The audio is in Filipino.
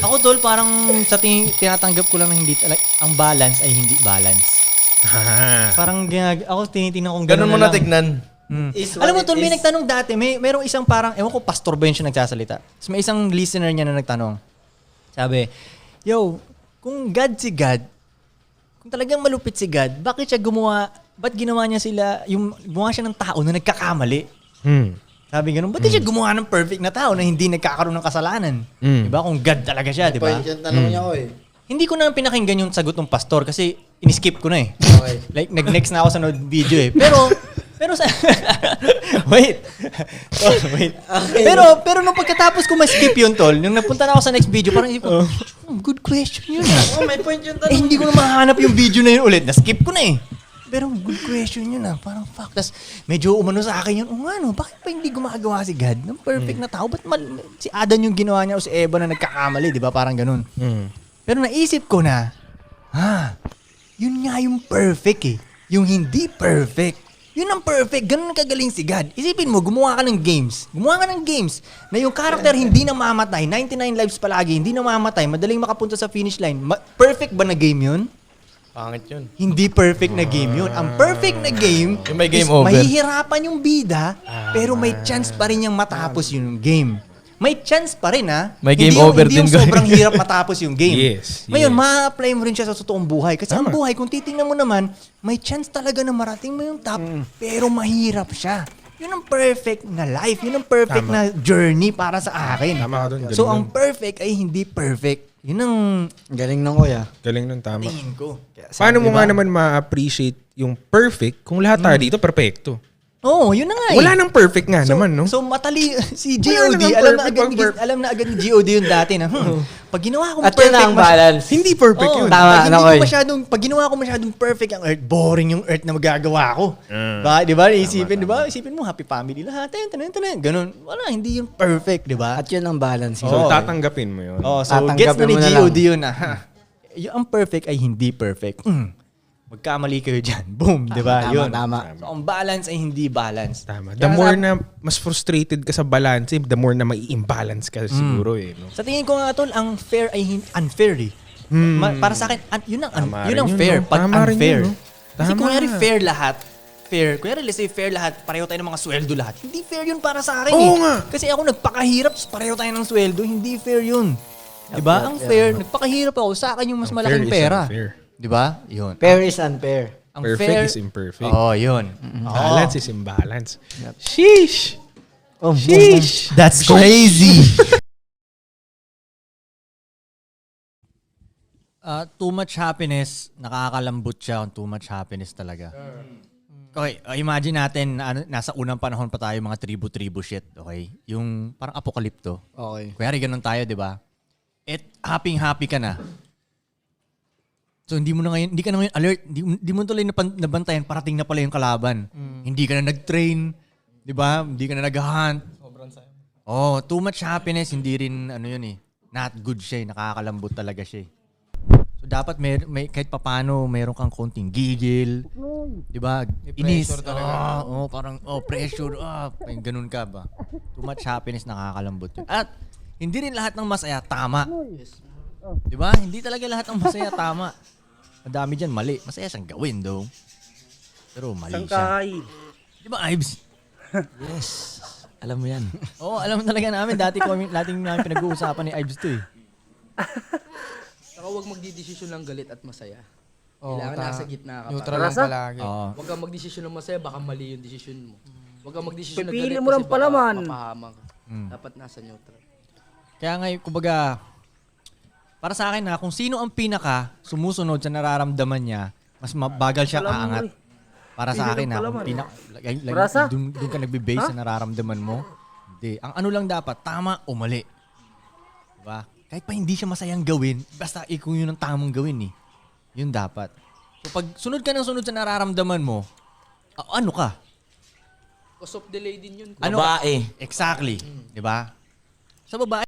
Ako tol, parang sa tinatanggap ko lang na hindi ang balance ay hindi balance. Parang ako tinitingnan kong ganun mo natignan. Alam mo tol, may nagtanong dati, merong isang parang, ewan ko, pastor ba yun siya nagsasalita. So, may isang listener niya na nagtanong. Sabi, yo, kung God si God, kung talagang malupit si God, ba't ginawa niya gumawa siya ng tao na nagkakamali? Sabi ganun, ba't siya gumawa ng perfect na tao na hindi nagkakaroon ng kasalanan? Diba? Kung God talaga siya, diba? Point yung tanong niya ko eh. Hindi ko na pinakinggan yung sagot ng pastor kasi in-skip ko na eh. Okay. Like, nag-next na ako sa video eh. Pero sa... wait. Wait. Okay. Pero nung pagkatapos ko ma-skip yun, tol, nung napunta na ako sa next video, parang isip ko, good question yun ah. May point yung tanong. Hindi ko na mahanap yung video na yun ulit. Na-skip ko na eh. Pero good question yun ah. Parang fuck. Tapos medyo umano sa akin yun. Bakit pa hindi gumagawa si God ng perfect na tao? Ba't si Adan yung ginawa niya o si Eva na nagkakamali, di ba? Parang ganun. Pero naisip ko na, yun nga yung perfect eh. Yung hindi perfect. Yun ang perfect. Ganun kagaling si God. Isipin mo, gumawa ka ng games. Na yung character hindi namamatay. 99 lives palagi, hindi namamatay. Madaling makapunta sa finish line. Perfect ba na game yun? Pangit yun. Hindi perfect na game yun. Ang perfect na game, yung may game over. Mahihirapan yung bida, pero may chance pa rin yung matapos yung game. May chance pa rin ha. May game hindi over hindi din. Hindi yung sobrang hirap matapos yung game. Yes. Ngayon, ma-apply mo rin siya sa totoong buhay. Kasi ang buhay, kung titingnan mo naman, may chance talaga na marating mo yung top, pero mahirap siya. Yun ang perfect na life. Yun ang perfect na journey para sa akin. Tama ka dun. So, ang perfect ay hindi perfect. Yun ang galing ng kuya. Galing nun, tama. tingin ko. Paano mo nga naman ma-appreciate yung perfect kung lahat tayo dito perfecto? Oo, yun na nga eh. Wala nang perfect nga naman, no? So matali si Wala GOD, naman alam na agad ni GOD yung dati na, pag ginawa ko At yun perfect, ang balance. Hindi perfect Oo, yun. Tama, pag ginawa ko masyadong perfect ang Earth, boring yung Earth na magagawa ko. Di ba? Isipin mo, happy family lahat. Ganun. Wala, hindi yun perfect, di ba? At yun ang balance. So, tatanggapin mo yun. Oh, so gets na ni GOD yun na. Yung perfect ay hindi perfect. Magkamali kayo dyan. Boom, di ba? Yun. Tama. So, ang balance ay hindi balance. Tama. The more na mas frustrated ka sa balance, the more na mai-imbalance ka siguro eh. No? Sa tingin ko nga tol, ang fair ay unfair eh. Para sa akin, yun ang fair. No? Pag Tama unfair. Rin yun, no? Kasi Tama. kunyari fair lahat, let's say fair lahat, pareho tayo ng mga sweldo lahat. Hindi fair yun para sa akin Oo eh. nga. Kasi ako nagpakahirap, pareho tayo ng sweldo, hindi fair yun. Diba? Ang fair, nagpakahirap ako, sa akin yung mas malaking pera. Diba? Yun. Fair is unfair. Ang Perfect fair is imperfect. Oh, yun. Balance is imbalance. Sheesh! Sheesh! That's crazy. Too much happiness, nakakalambot siya kung too much happiness talaga. Okay, imagine natin, nasa unang panahon pa tayo, mga tribu-tribu shit, okay? Yung parang apokalipto. Okay. Kuyari ganun tayo, di ba? Happy ka na. So hindi ka na ngayon alert, hindi mo tuloy nabantayan, parating na pala yung kalaban. Hindi ka na nag-train, di ba? Hindi ka na nag-hunt. Sobrang sayang. Oh, too much happiness, hindi rin yun eh. Not good siya, nakakalambot talaga siya. So dapat may kahit papaano meron kang konting gigil, di ba? Inis. Parang pressure, ganun ka ba? Too much happiness, nakakalambot yun. At hindi rin lahat ng masaya tama. Di ba? Hindi talaga lahat ng masaya tama. Madami dyan mali. Masaya siyang gawin though. Pero mali siya. Di ba, Ives? Yes. Alam mo yan. Oo, alam talaga namin. Dating namin pinag-uusapan ni Ives to eh. Saka huwag magdidesisyon ng galit at masaya. Kailangan nasa gitna ka. Neutral lang palagi. Huwag kang magdesisyon ng masaya, baka mali yung desisyon mo. Huwag kang magdesisyon ng Pipili galit mo lang kasi pala, baka man. mapahamak ka. Dapat nasa neutral. Kaya nga, kumbaga, para sa akin kung sino ang pinaka sumusunod sa nararamdaman niya, mas mabagal siya aangat. Para sa akin kung doon ka nagbe-base sa nararamdaman mo, hindi. Ang ano lang dapat, tama o mali. Diba? Kahit pa hindi siya masayang gawin, basta kung yun ang tamang gawin eh. Yun dapat. So pag sunod ka ng sunod sa nararamdaman mo, ano ka? Cause of delay din yun. Ano? Babae. Exactly. Diba? Sa babae,